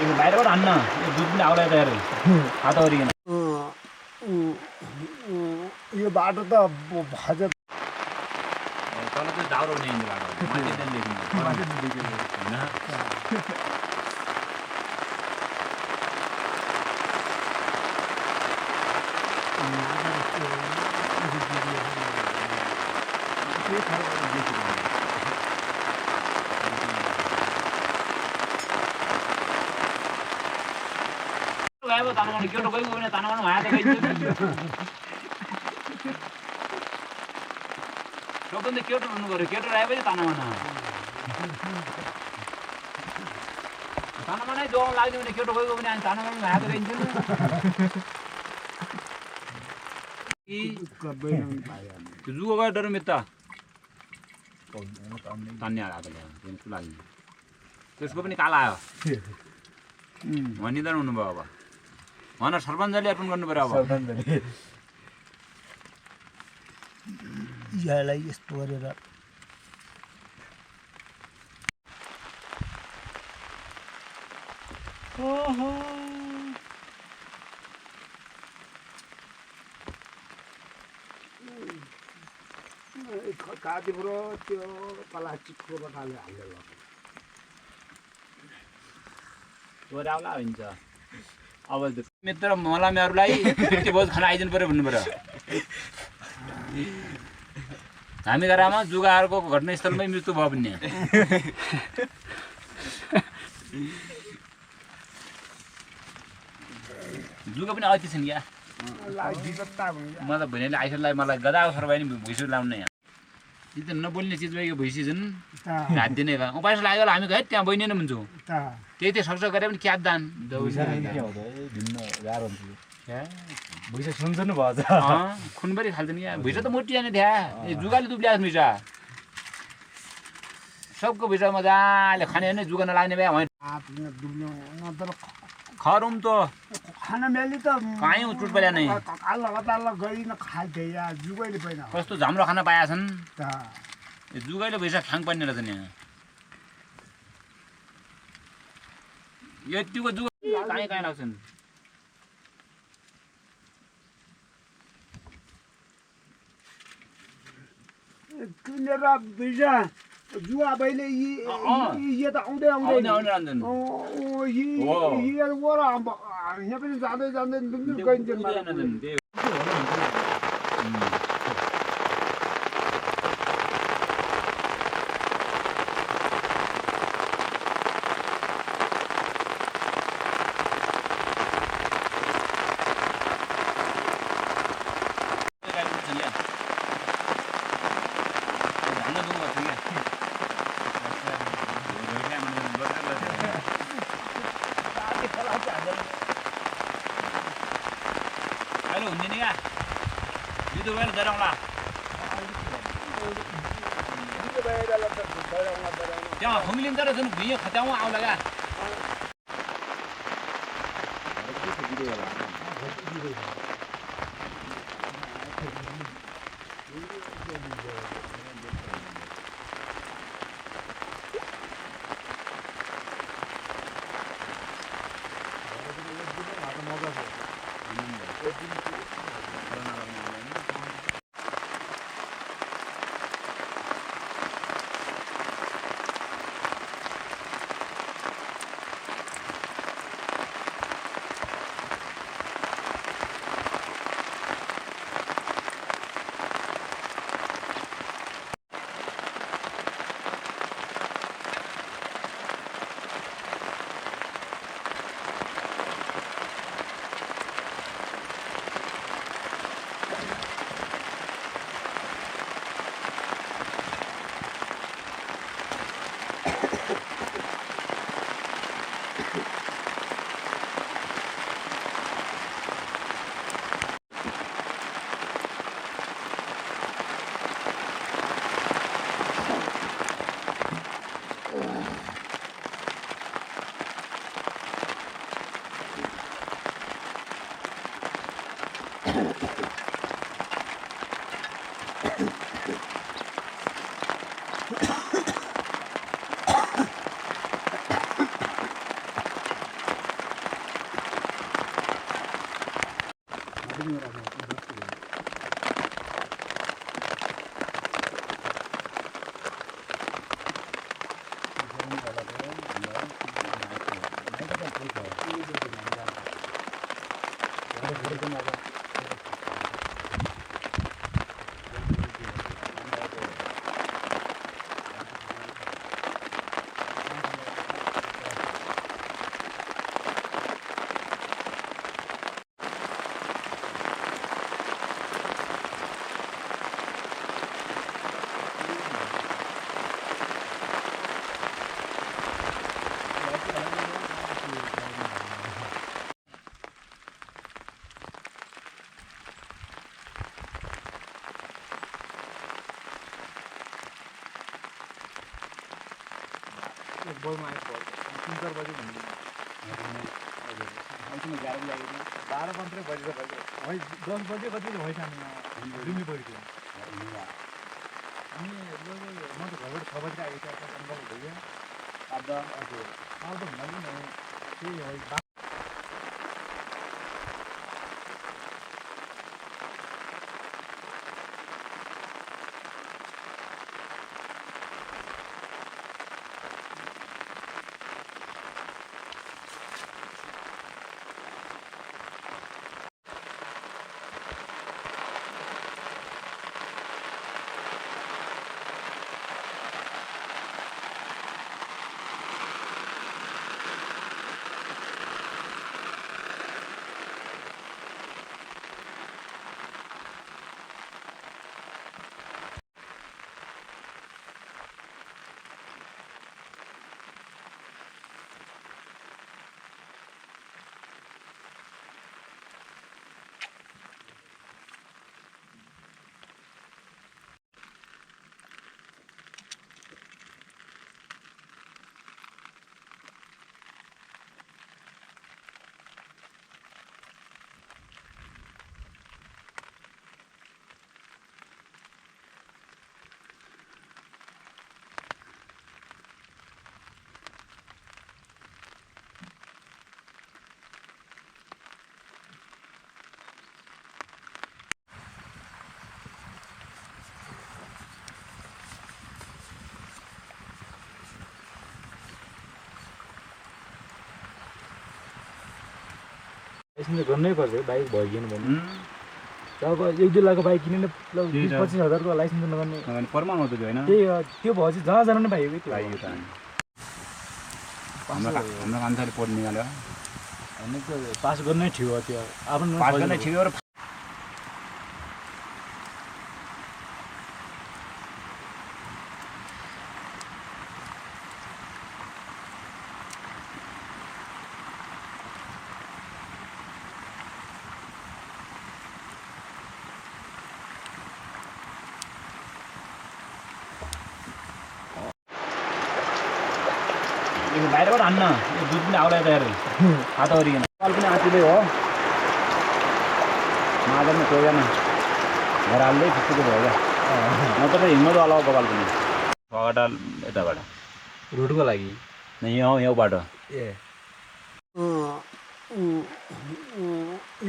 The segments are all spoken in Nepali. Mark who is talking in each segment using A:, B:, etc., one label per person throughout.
A: 이거 바이러가 안 나. दूध पनि आउला तयार हात ओरिकन
B: यो बाटो त भज
A: तल चाहिँ दाउरो हुने हिँड्ने बाटो माथि चाहिँ लेख्नु होइन गएको तानामान केटो गएको भने तानामान हात गइन्छ सबभन्दा केटो हुनु पर्यो केटो आएपछि तानामान तानामानै जोगाउन लाग्ने भने केटो गएको भने अनि तानामान हात गइन्छ कि जुगो गयो डर मित्ता तान्ने आएको लागि त्यसको पनि काला आयो भनिँदैन हुनुभयो अब भन सरपञ्चले अर्पण गर्नु पर्यो अब
B: यसलाई यस्तो गरेर काँतिपुरो त्यो प्लास्टिकको बटाले हालेर
A: आउला हुन्छ अब मित्र मलामीहरूलाई के भोज खाना आइदिनु पर्यो भन्नु पर्यो हामी घरमा जुगाहरूको घटनास्थलमै मृत्यु भयो भने जुगा पनि अति छन् क्या म त भैनीले आइसलाई मलाई गदाको सर भयो नि भुइँसु लाउने यहाँ यो त नबोल्ने चिज भयो यो भुइँसी जुन हात दिने भयो उपास लाग्यो हामी है त्यहाँ बहिनी नै हुन्छु त्यही त सक्छ गरे पनि क्या दान
C: भुइँसा सुन्छ भयो
A: खुनभरि खाल्छ नि क्या भुइँसा त मोटी जाने त्यहाँ जुगाले दुब्ल्याएको भुइँसा सबको भुइँसा मजाले खाने होइन जुगा नलाग्ने भए खरुम त
B: खाना मेली त
A: कहीँ चुट पल्या नै
B: अल्ल गइन खाल्थे या जुगैले पहिला
A: कस्तो झाम्रो खाना पाएका छन् जुगैले भुइँसा खाङ पर्ने रहेछ नि यतिको जुगा कहीँ कहीँ लाग्छन्
B: किनेर बिजा जुवा बैले ये त आउँदै आउँदै ये वरा यहाँ पनि जाँदै जाँदै गइन्छन्
A: Halo, ini ya. Itu wel darang lah. Jangan humilin terus tuh biar kacau mau lagi.
C: बलमा आएको 3-4 बजे भन्नु 12 मात्रै बजे त भयो 10 बजे कति भयो सानो दिल्ली पढ्थ्यो अनि म त घरबाट 6 बजे आएको थिएँ अङ्कल भइयो आधा हजुर आउँदा भन्दा नि त्यही हो लाइसेन्स गर्नै पर्छ बाइक भइगएन भने अब 1-2 लाखको बाइक किनेर 20-25 हजारको लाइसेन्स नगर्ने
A: परमान हो त होइन
C: त्यही त्यो भएपछि जहाँ जानु नै पाइयो कि
A: पाइयो त हाम्रो अनुसार पोट निकाल्यो
C: अनि त पास गर्नै थियो त्यो आफ्नो
A: पास गर्नै थियो र बाहिरबाट हान्न यो दुध पनि आउला तयार हात गरिकन कल पनि आँटिँदै हो मादरमा छोडेन घर हाल्दै खुट्टुको भयो क्या म त हिम्मत होला कपाल पनि पगटा यताबाट
C: रोडको लागि
A: यो बाटो
C: ए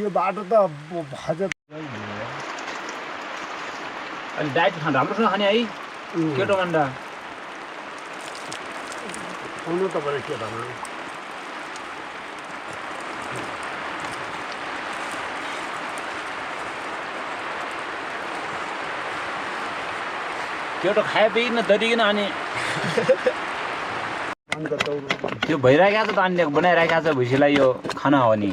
B: यो बाटो त भज
A: अनि डाइट खानु राम्रोसँग खाने है केटो मान्दा
B: हुनु तपाईँले के भन्नु
A: केटो खाएपिकन दरिकन अनि त्यो भइरहेको छ त अनि बनाइरहेको छ भैँसीलाई यो खाना हो नि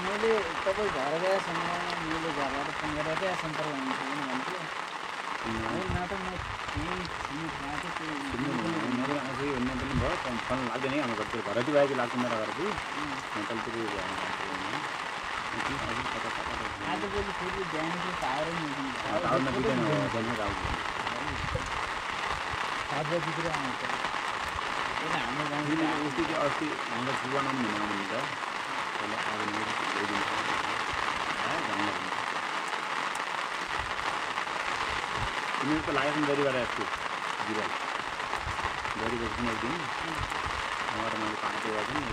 D: मैले तपाईँ घर गएसँग मैले घरबाट फोन गरेर चाहिँ सम्पर्क हुनुहुन्छ भने भन्थ्यो न त म
A: फोन लाग्दैन है हाम्रो घरतिर घरतिर आएको लाग्छ मेरो घरतिर
D: आजभोलि फेरि बिहान चाहिँ टावरै
A: मिल्दैन
D: 7 बजीतिर आउँछ किन हाम्रो गाउँमा
A: अस्ति हाम्रो जीवनमा पनि हुनुहुन्छ तिमीहरू त लागेको छन् गरिबाट यस्तो बिरुवा गरिबेको छन् एक दिन टमाटर मैले पाएको गर्छु नि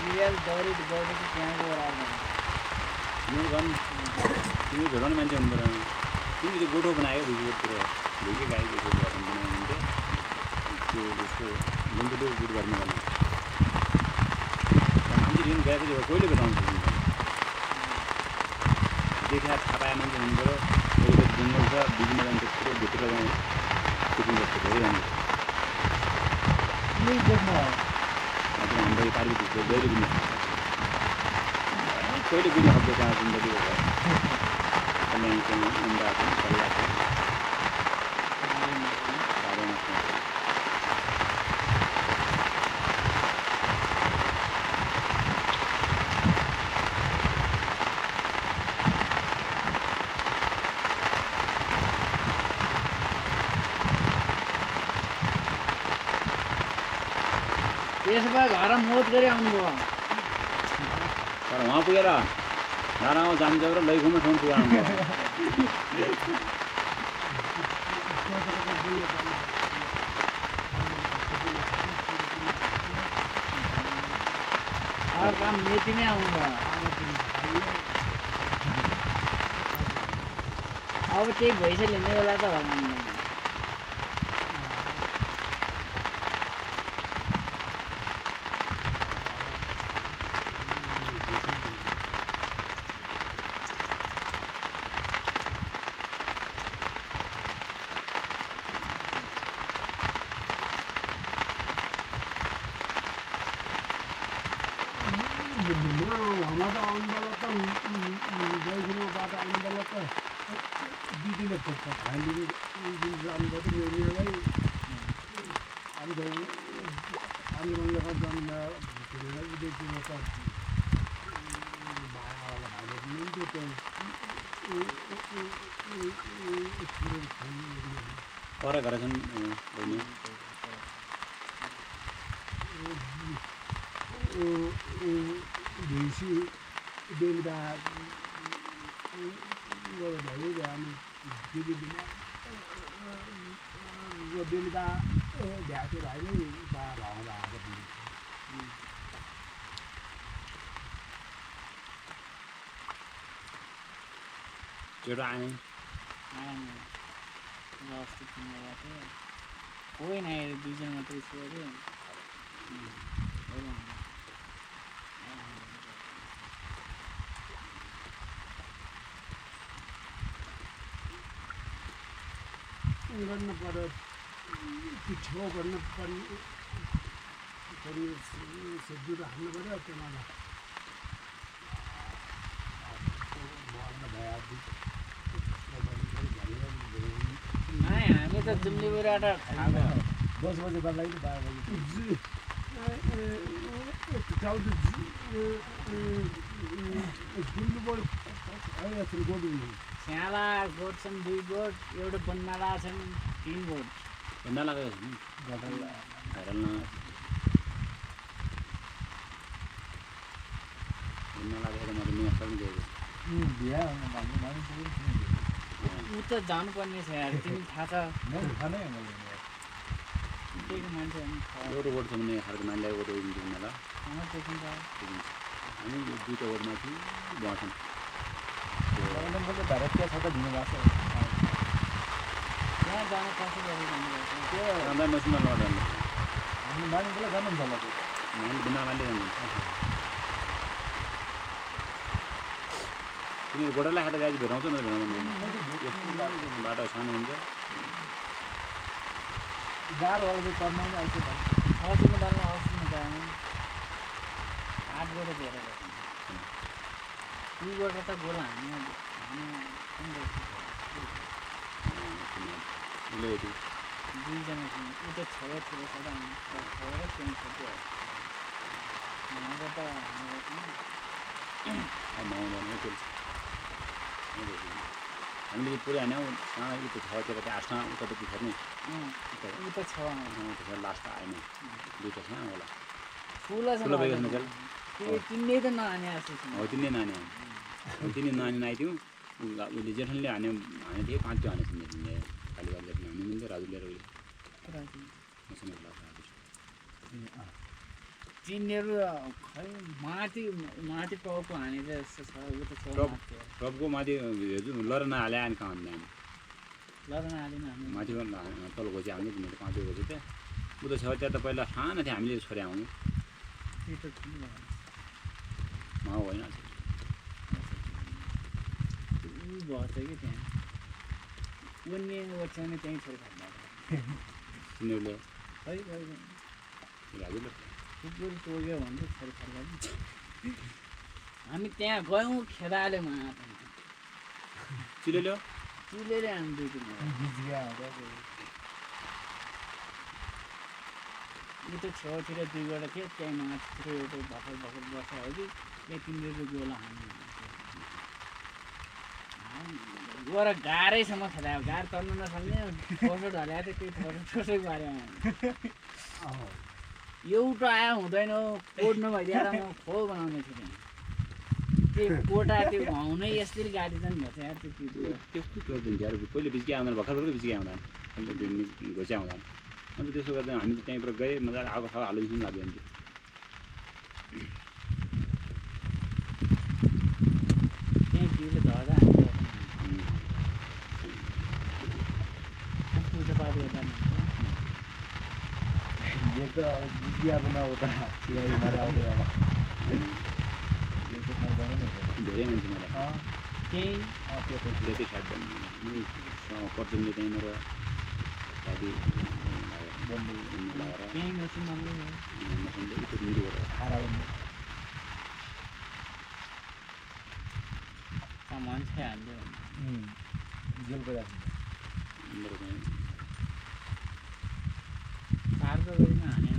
D: जिरेल दौडी गएपछि त्यहाँ गएर आउँदैन
A: तिमीहरू झन् तिमी भेटाउने मान्छे हुनुपर्छ तिमी त्यो गोठो बनायो भुइँतिर भुइँकै गाईको गोठो बनायो भने त्यो उसको गुन्टुलो गुट गर्नुपर्ने मान्छे दिन गएपछि कहिले भेटाउँछ देखा थाहा पाए मान्छे हुनुपऱ्यो कहिले जङ्गल छ बिचमा जान्छ पुरो भित्र सुटिङ गर्छ धेरै राम्रो हाम्रो पारि गएर पनि कहिले बुझ्न सक्छ त्यहाँ जिन्दगी कल्याणसँग अन्डा सल्लाह
D: त्यसो भए घर मोज गरी आउनुभयो
A: तर उहाँ पुगेर नारामा जान्छ र लैखुमासम्म पुगेर आउनुभयो
D: काम मेचीमै आउनुभयो अब त्यही भैँसी लिने बेला त होला
B: हमारा आने वाला था जयपुर बात आने वाला था दीदी ने तो खाली दिन जान गए तो मेरी है भाई हम तो आने वाले का जान मैं तेरे देखी ना था बाहर वाला भाई नहीं देते
A: पर घर छन् बहिनी
B: भैँसी बेलुका भयो हामी बेलुका भ्याएको भाइ नै भाउँदा आएको
A: केटो आएँ
D: अस्ति किनेर थियो कोही नआएर दुईजना मात्रै छु अरे
B: गर्नु पर्यो पिठो गर्नु पर्ने सब्जी राख्नु पर्यो त्यसमा
D: हामी त जुम्लीबाट खाएको
C: 10 बजे बाद लागि 12 बजे
D: स्याला गोठ छन् 2 गोठ एउटा बन्नाला छन् 3 गोठ
A: भन्दा लागेको छ नि घरल भन्दा लागेको मैले मिया पनि दिएको
C: बिहा भन्ने मानिस
D: ऊ त जानुपर्ने छ यार तिमी थाहा छ
C: खानै
D: त्यही मान्छे
A: एउटा गोठ छ भने खालको मान्छे गोठ दिन्छ होला
D: देखिन्छ
A: हामी दुईवटा गोठमा छु बस्छन्
C: भारतीय छ त दिनुभएको छ
D: त्यहाँ जानु कसो गरी जानुपर्छ
A: त्यो राम्रै मसिनमा लड्छ
C: हामी मानिसलाई जानुहुन्छ होला
A: मैले बिना मान्दै जान्छ तिनीहरू गोडालाई खाँदा गाडी भेटाउँछ न भेटाउँदैन बाटो सानो हुन्छ
C: गाह्रो अहिले कर्म पनि आउँछ
D: हौसमा डाल्न हौसमा जाने 8 गोटा धेरै दुई गोटा त गोला दुईजना उता छेउ सबै छेउ त्यहाँ छोड्यो
A: हामीले पुरै हान्यौँ सानो उता छतिर चाहिँ आठमा उतापट्टि फेर्ने
D: उता छ
A: लास्ट आएन दुईवटा छ होला
D: ठुलो छ तिनले त नहाने
A: हो तिनले नानी हो तिनले नानी आइदिउँ उसले जेठनले हान्यो थियो 5 हानेछ तिमीले खाली गरेर हान्नु मिल्यो राजु लिएर
D: तिनीहरू खै माथि टपको हानेर यस्तो छ उता छ
A: टपको माथि लर नहाले अनि कहाँ हान्ने
D: लर नहालेन
A: माथि तल घोची हाल्ने तिमीले 5 घोची त उता छ त्यहाँ त पहिला सानो थियो हामीले छोरे आउनु होइन
D: भएछ कि त्यहाँ उनी ओछ्याउने त्यहीँ छोरी खाँदा
A: तिनीहरूले
D: खै
A: राजुले
D: कुकुर टोक्यो भने छोरी खाँदा हामी त्यहाँ गयौँ खेदाले
A: चिलेले
D: चिलेर हामी उता छेउतिर 2 गोटा थियो त्यहाँ माथितिर एउटा भर्खर बस्छ हो कि त्यहाँ तिनीहरू गोला हान्नु गएर गाह्रैसम्म खेदायो गाह्रो तर्नु नसक्ने फोटो ढलेको थियो त्यही फोटो बारेमा एउटा आयो हुँदैन कोड नभइदिएर म खो बनाउने थिएँ त्यो कोटा त्यो घाउनै यसरी गाडी जानु भएछ यार
A: त्यो पहिले बिचकी आउँदैन भर्खर बिचकी आउँदैन घोची आउँदैन अन्त त्यसो गर्दा हामी त त्यहीँबाट गएँ मजाले आगो खाएको हालिदिनु लाग्यो अन्त
D: त्यहीँ जिउले झर्दा
C: ये तो जिया बना होता है सिलाई मारा हो गया ये तो मैं जाने नहीं
A: धेरै मान्छे मलाई
D: त्यही
A: धेरै साइड पर्छन्ले त्यहीँ मेरो साथी बन्धु लगाएर
D: त्यहीँ मसिन
A: मसिनले उतो मिलेर
C: खारा बन्ने
D: सामान छ हाल्यो
C: जेल को जाते
A: मेरो चाहिँ
D: चार्जर गरिन हाने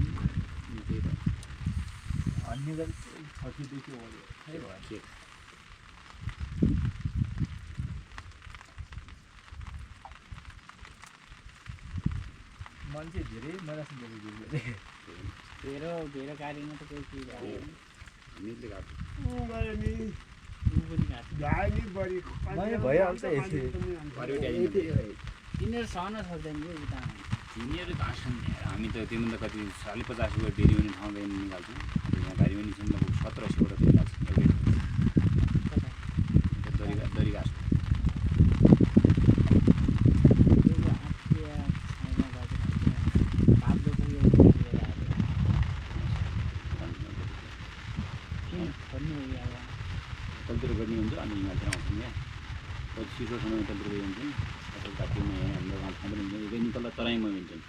A: त्यही त
C: अन्य गरी छकिदेखि हो खै भयो मान्छे धेरै मजासँग
D: धेरै गाडीमा त कोही चिज आयो
A: हामीले गाड्छ
C: भइहाल्छ
D: तिनीहरू सहन सक्दैन कि उता
A: तिनीहरू कहाँ छन् हामी त त्योभन्दा कति 50 रुपियाँ डेरी हुने ठाउँ गएर निकाल्छौँ यहाँ गाडी पनि छन् लगभग 1700 वटा निकाल्छ दरी घाँस तलतिर गर्ने हुन्छ अनि हिमालतिर आउँछौँ यहाँ पछि चिसोसँग तलतिर गयो हुन्छौँ असल घाँटीमा यहाँ हाम्रो गाउँ ठाउँ पनि हुन्छ यतै निकल्दा तराईमा हिँड्छन्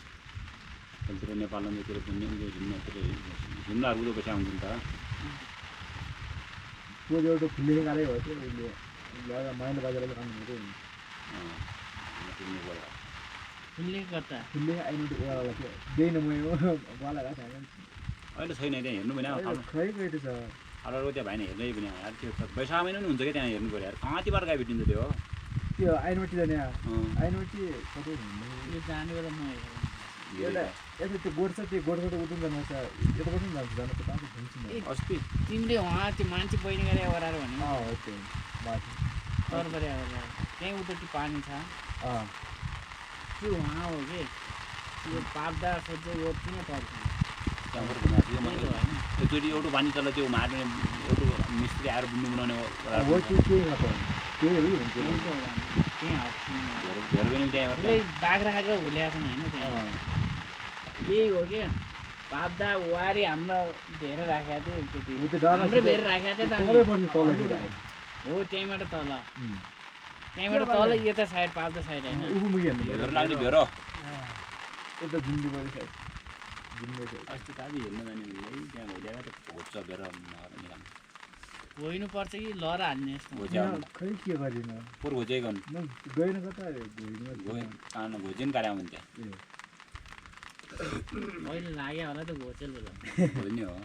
A: तलतिर नेपालमा तिर घुम्ने हिँड्नतिर हिउँलाहरू उता पछि आउँछ नि त
C: त्यो एउटा फुल्ने गाडै हो त्यो उसले माइन्ड बाजेर काम हुँदै
D: फुल्ने गर्दा
C: फुल्ने आइनु वाला थियो दिएन म वाला गएको छैन
A: अहिले छैन त्यहाँ हेर्नु भएन
C: खै गएको छ
A: अरू त्यहाँ भएन हेर्नै पनि यार त्यो बैशाखमा पनि हुन्छ क्या त्यहाँ हेर्नु पऱ्यो यार कति बार गाई भेटिन्छ त्यो
C: त्यो आइनवटी जाने आइनवटी कतै
D: यो जाने बेला म
C: एउटा यता त्यो गोड छ त्यो गोडबाट उठ्नु जानुपर्छ यताबाट पनि जानु त कहाँ घुम्छु
D: अस्ति तिमीले उहाँ त्यो मान्छे बहिनी गरे ओराएर भने
C: हो त्यो बाटो
D: तरबरे ओराएर त्यहीँ उता त्यो पानी छ त्यो उहाँ हो कि यो पाप्दा सोध्छ यो किन पर्छ
A: त्यहाँबाट घुमाएको थियो मैले एकचोटि एउटा पानी तल त्यो मार्ने एउटा मिस्त्री आएर बुन्नु बनाउने
C: हो त्यही हुन्छ
D: त्यहीँ
A: घर पनि त्यहाँ
D: बाख्रा खाएको हुल्याएको छैन होइन त्यहाँ त्यही हो क्या पाप्दा वारी हाम्रो धेरै राखेको थियो हाम्रो धेरै राखेको थियो हो त्यहीँबाट तल त्यहीँबाट तल यता साइड पाल्दा साइड होइन
C: उभुमुखी हेर्नु
A: भेरो लाग्ने भेरो
C: यता जुम्लीबारी साइड जुम्ली साइड
A: अस्ति त आज हेर्न जाने है त्यहाँ भइदिएको त घोच्छ भेरो निकाल्नु
D: होइनुपर्छ कि लहरा हाल्ने यस्तो
A: घोच्याउनु
C: खै के गरिन
A: पोहोर घोचेको
C: म गएन कता गएन
A: घोचेन कार्य भने त्यहाँ
D: मैले लाग्यो होला त घोचेल
A: हो नि हो